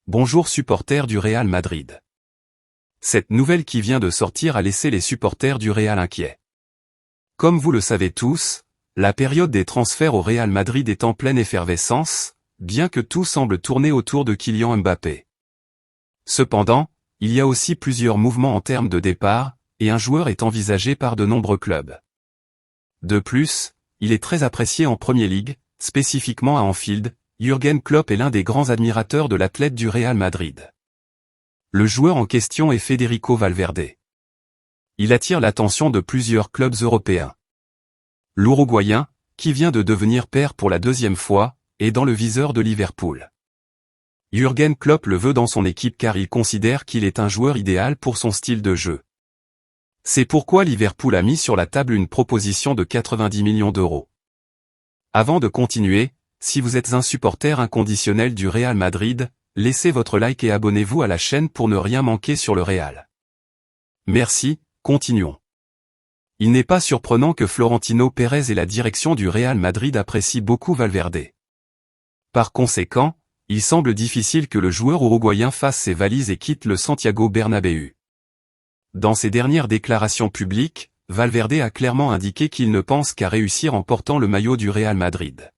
Bonjour supporters du Real Madrid. Cette nouvelle qui vient de sortir a laissé les supporters du Real inquiets. Comme vous le savez tous, la période des transferts au Real Madrid est en pleine effervescence, bien que tout semble tourner autour de Kylian Mbappé. Cependant, il y a aussi plusieurs mouvements en termes de départ, et un joueur est envisagé par de nombreux clubs. De plus, il est très apprécié en Premier League, spécifiquement à Anfield. Jürgen Klopp est l'un des grands admirateurs de l'athlète du Real Madrid. Le joueur en question est Federico Valverde. Il attire l'attention de plusieurs clubs européens. L'Uruguayen, qui vient de devenir père pour la deuxième fois, est dans le viseur de Liverpool. Jürgen Klopp le veut dans son équipe car il considère qu'il est un joueur idéal pour son style de jeu. C'est pourquoi Liverpool a mis sur la table une proposition de 90 millions d'euros. Avant de continuer, si vous êtes un supporter inconditionnel du Real Madrid, laissez votre like et abonnez-vous à la chaîne pour ne rien manquer sur le Real. Merci, continuons. Il n'est pas surprenant que Florentino Pérez et la direction du Real Madrid apprécient beaucoup Valverde. Par conséquent, il semble difficile que le joueur uruguayen fasse ses valises et quitte le Santiago Bernabéu. Dans ses dernières déclarations publiques, Valverde a clairement indiqué qu'il ne pense qu'à réussir en portant le maillot du Real Madrid.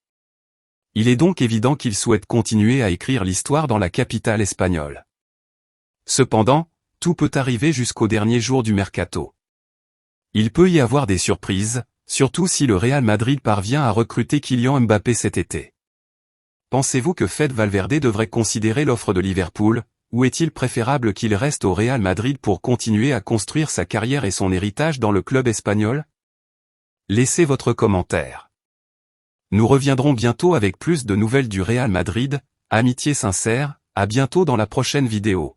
Il est donc évident qu'il souhaite continuer à écrire l'histoire dans la capitale espagnole. Cependant, tout peut arriver jusqu'au dernier jour du mercato. Il peut y avoir des surprises, surtout si le Real Madrid parvient à recruter Kylian Mbappé cet été. Pensez-vous que Fede Valverde devrait considérer l'offre de Liverpool, ou est-il préférable qu'il reste au Real Madrid pour continuer à construire sa carrière et son héritage dans le club espagnol? Laissez votre commentaire. Nous reviendrons bientôt avec plus de nouvelles du Real Madrid. Amitié sincère, à bientôt dans la prochaine vidéo.